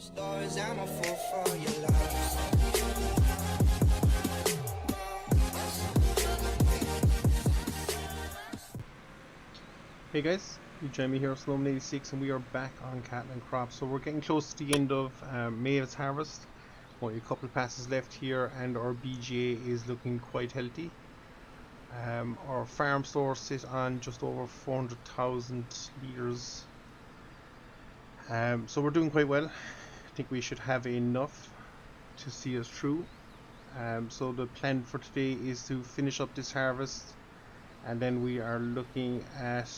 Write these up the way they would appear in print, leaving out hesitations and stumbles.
Stars, I'm a fool for your love. Hey guys, you join me here, Snowman86, and we are back on cattle and crops. So we're getting close to the end of maize harvest. Only a couple of passes left here, and our BGA is looking quite healthy. Our farm stores sit on just over 400,000 litres. So we're doing quite well. I think we should have enough to see us through. So the plan for today is to finish up this harvest, and then we are looking at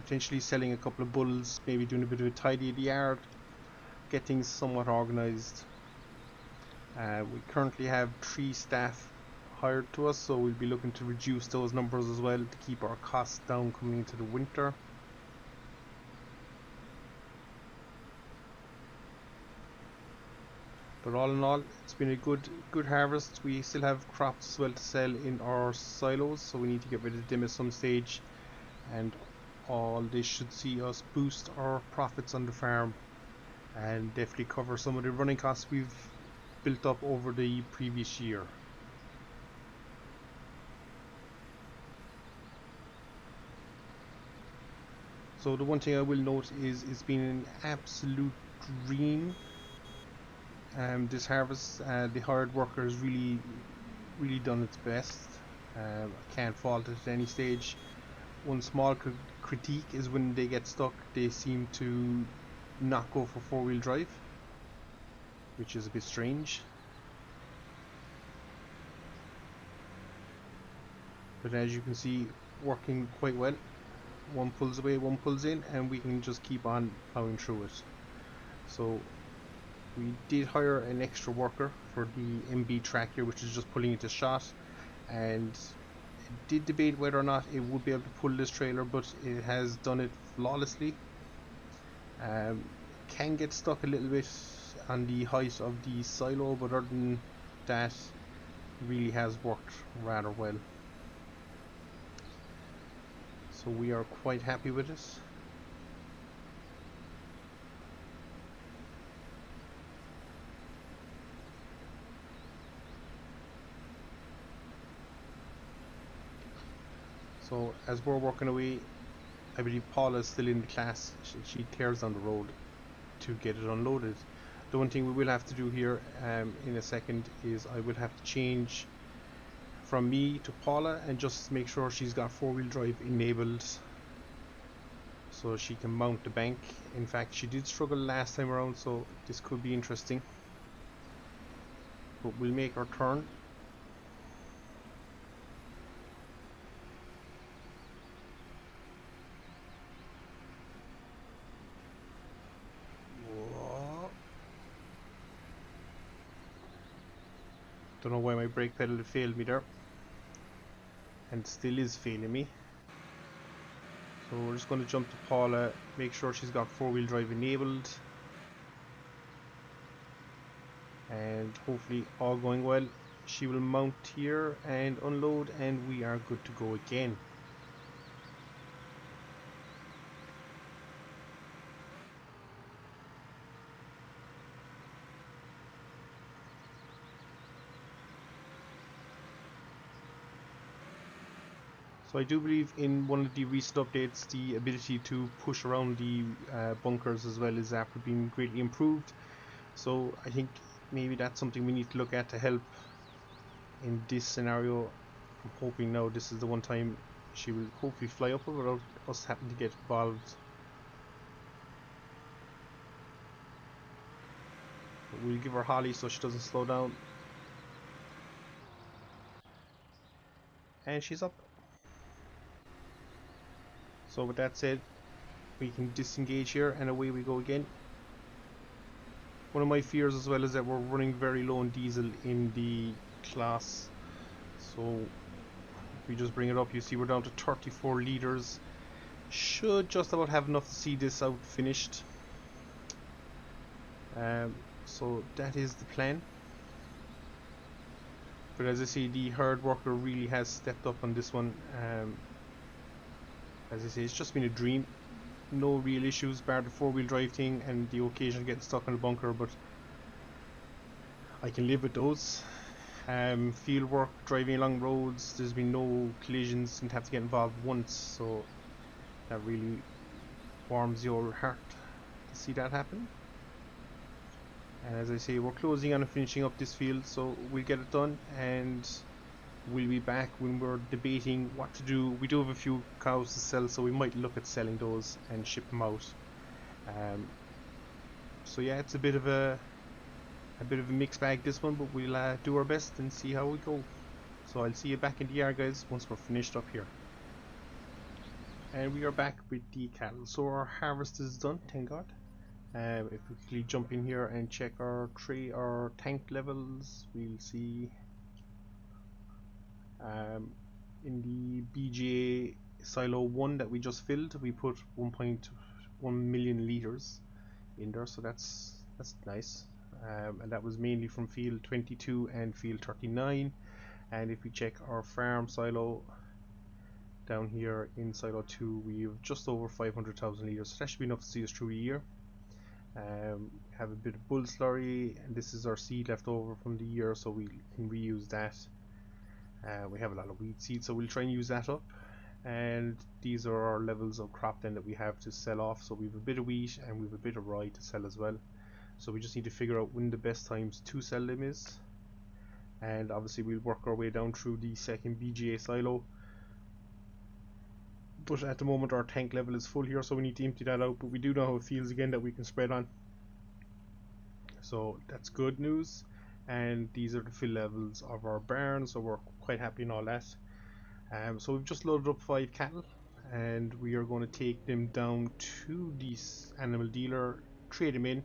potentially selling a couple of bulls, maybe doing a bit of a tidy of the yard, get things somewhat organised. We currently have 3 staff hired to us, so we'll be looking to reduce those numbers as well to keep our costs down coming into the winter. But all in all, it's been a good harvest. We still have crops as well to sell in our silos, so we need to get rid of them at some stage, and all this should see us boost our profits on the farm and definitely cover some of the running costs we've built up over the previous year. So the one thing I will note is it's been an absolute dream this harvest. The hard worker has really done its best. I can't fault it at any stage. One small critique is when they get stuck, they seem to not go for 4-wheel drive, which is a bit strange. But as you can see, working quite well. One pulls away, one pulls in, and we can just keep on plowing through it. So we did hire an extra worker for the MB track here, which is just pulling into shot, and did debate whether or not it would be able to pull this trailer, but it has done it flawlessly. Can get stuck a little bit on the height of the silo, but other than that, really has worked rather well. So we are quite happy with it. So as we're working away, I believe Paula is still in the class. She tears on the road to get it unloaded. The one thing we will have to do here in a second is I will have to change from me to Paula and just make sure she's got 4-wheel drive enabled so she can mount the bank. In fact, she did struggle last time around, so this could be interesting. But we'll make our turn. Don't know why my brake pedal failed me there, and still is failing me. So we're just going to jump to Paula, make sure she's got 4-wheel drive enabled, and hopefully all going well, she will mount here and unload, and we are good to go again. So I do believe in one of the recent updates, the ability to push around the bunkers as well is after being greatly improved. So I think maybe that's something we need to look at to help in this scenario. I'm hoping now this is the one time she will hopefully fly up without us having to get involved. But we'll give her Holly so she doesn't slow down. And she's up. So with that said, we can disengage here and away we go again. One of my fears as well is that we're running very low on diesel in the class. So if we just bring it up, you see we're down to 34 litres. Should just about have enough to see this out finished. So that is the plan. But as I say, the hard worker really has stepped up on this one. As I say, it's just been a dream. no real issues bar the four-wheel drive thing and the occasion getting stuck in a bunker, but I can live with those. Field work, driving along roads, there's been no collisions, didn't have to get involved once, so that really warms your heart to see that happen. And as I say, we're closing on and finishing up this field, so we'll get it done and we'll be back when we're debating what to do. We do have a few cows to sell, so we might look at selling those and ship them out. So yeah, it's a bit of a mixed bag this one, but we'll do our best and see how we go. So I'll see you back in the yard, guys, once we're finished up here. And we are back with the cattle. So our harvest is done, thank God. If we quickly jump in here and check our tank levels, we'll see in the BGA silo 1 that we just filled, we put 1.1 million liters in there, so that's nice. And that was mainly from field 22 and field 39. And if we check our farm silo down here in silo 2, we have just over 500,000 liters, so that should be enough to see us through a year. Have a bit of bull slurry, and this is our seed left over from the year, so we can reuse that. We have a lot of wheat seed, so we'll try and use that up. And these are our levels of crop then that we have to sell off. So we have a bit of wheat and we have a bit of rye to sell as well. So we just need to figure out when the best times to sell them is. And obviously we'll work our way down through the second BGA silo. But at the moment our tank level is full here, so we need to empty that out. But we do now have fields again that we can spread on. So that's good news. And these are the fill levels of our barn, so we're quite happy in all that. So we've just loaded up 5 cattle and we are going to take them down to this animal dealer, trade them in,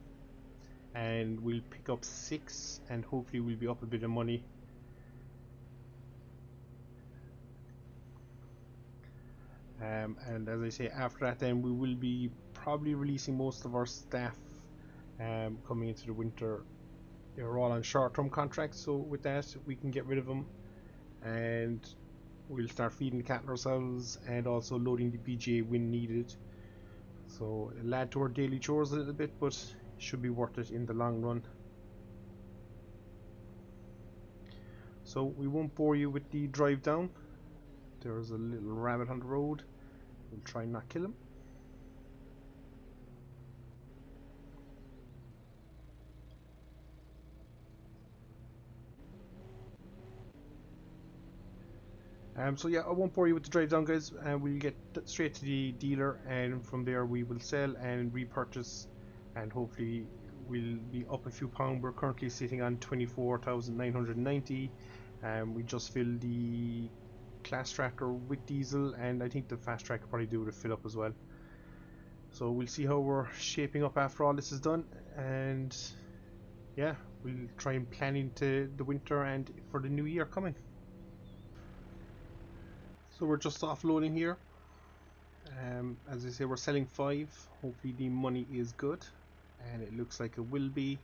and we'll pick up 6 and hopefully we'll be up a bit of money. And as I say, after that then we will be probably releasing most of our staff coming into the winter. They're all on short-term contracts, so with that we can get rid of them and we'll start feeding the cattle ourselves and also loading the BGA when needed. So it'll add to our daily chores a little bit, but it should be worth it in the long run. So we won't bore you with the drive down. There's a little rabbit on the road. We'll try and not kill him. So yeah, I won't bore you with the drive down, guys. We'll get straight to the dealer, and from there we will sell and repurchase, and hopefully we'll be up a few pounds. We're currently sitting on 24,990. We just filled the class tractor with diesel, and I think the fast track will probably do the fill up as well. So we'll see how we're shaping up after all this is done, and yeah, we'll try and plan into the winter and for the new year coming. So we're just offloading here. As I say, we're selling 5. Hopefully the money is good, and it looks like it will be.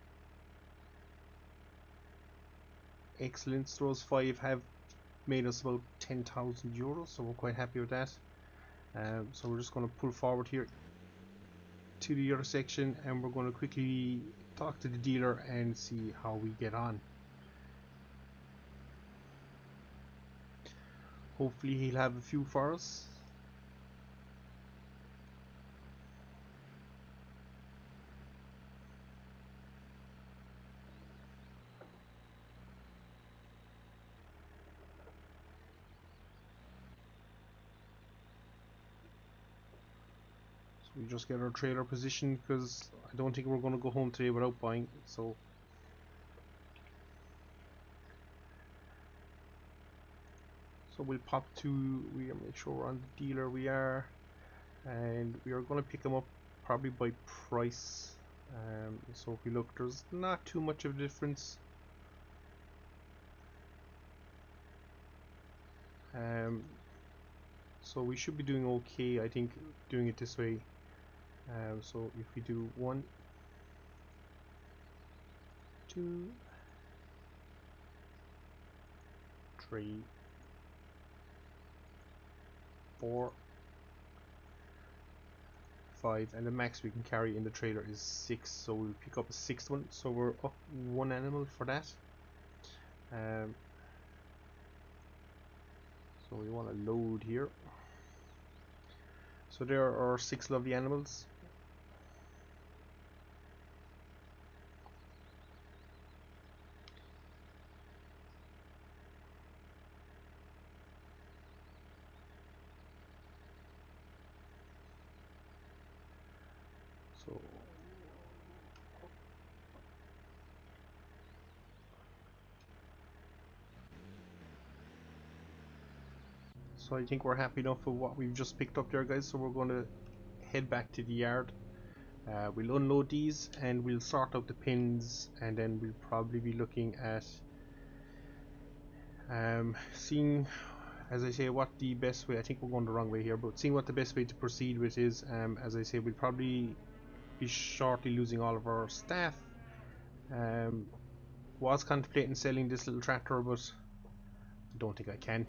Excellent. Those 5 have made us about 10,000 euros, so we're quite happy with that. So we're just going to pull forward here to the other section, and we're going to quickly talk to the dealer and see how we get on. Hopefully he'll have a few for us. So we just get our trailer positioned because I don't think we're going to go home today without buying. So we'll pop to, we make sure we're on the dealer, we are, and we are going to pick them up probably by price. So if we look, there's not too much of a difference. So we should be doing okay, I think, doing it this way. So if we do 1, 2, 3, 4, 5, and the max we can carry in the trailer is 6, so we'll pick up a 6th one, so we're up one animal for that. um, so we want to load here. So there are 6 lovely animals. So I think we're happy enough with what we've just picked up there, guys, so we're going to head back to the yard. We'll unload these and we'll sort out the pins, and then we'll probably be looking at seeing, as I say, what the best way, I think we're going the wrong way here, but seeing what the best way to proceed with is. As I say, we'll probably be shortly losing all of our staff. Was contemplating selling this little tractor, but I don't think I can.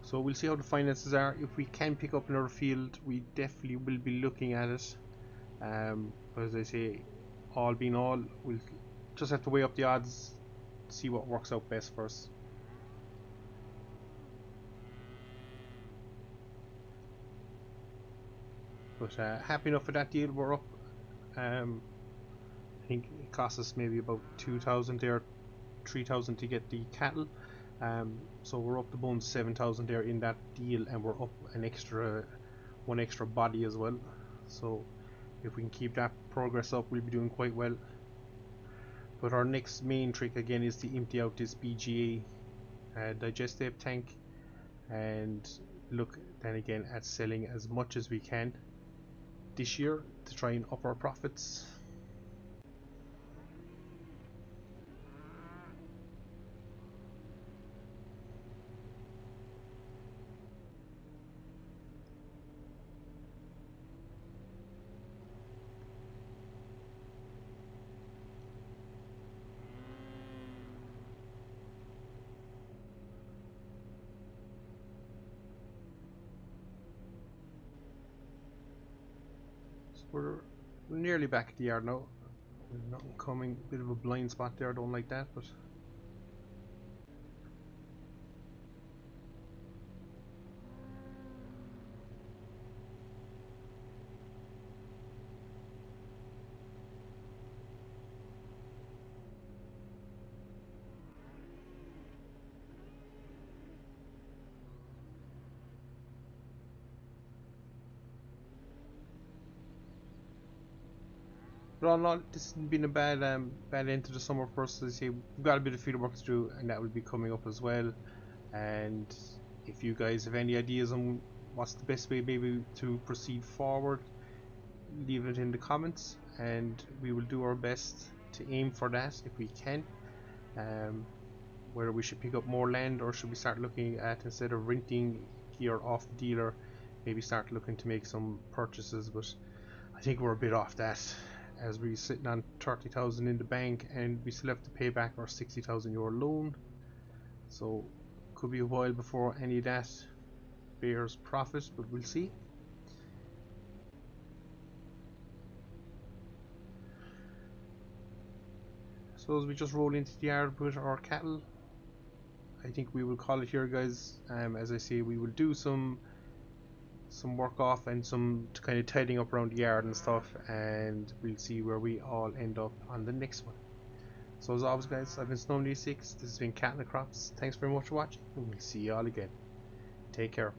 So we'll see how the finances are. If we can pick up another field, we definitely will be looking at it. But as I say, all being all, we'll just have to weigh up the odds, see what works out best for us. But happy enough with that deal. We're up. I think it cost us maybe about 2,000 there, 3,000 to get the cattle. So we're up to bones 7,000 there in that deal, and we're up one extra body as well. So if we can keep that progress up, we'll be doing quite well. But our next main trick again is to empty out this BGA digestive tank, and look then again at selling as much as we can this year to try and up our profits. So we're nearly back at the yard now. We've nothing coming, bit of a blind spot there, I don't like that, but all in all, this has been a bad end to the summer for us. As I say, we've got a bit of field work to do, and that will be coming up as well. And if you guys have any ideas on what's the best way maybe to proceed forward, leave it in the comments, and we will do our best to aim for that if we can. Whether we should pick up more land, or should we start looking at, instead of renting gear off the dealer, maybe start looking to make some purchases. But I think we're a bit off that, as we're sitting on 30,000 in the bank and we still have to pay back our 60,000 euro loan, so could be a while before any of that bears profit, but we'll see. So as we just roll into the yard with our cattle, I think we will call it here, guys. As I say, we will do some work off and some kind of tidying up around the yard and stuff, and we'll see where we all end up on the next one. So as always, guys, I've been Snow6. This has been Cat in the Crops. Thanks very much for watching, and we'll see you all again. Take care.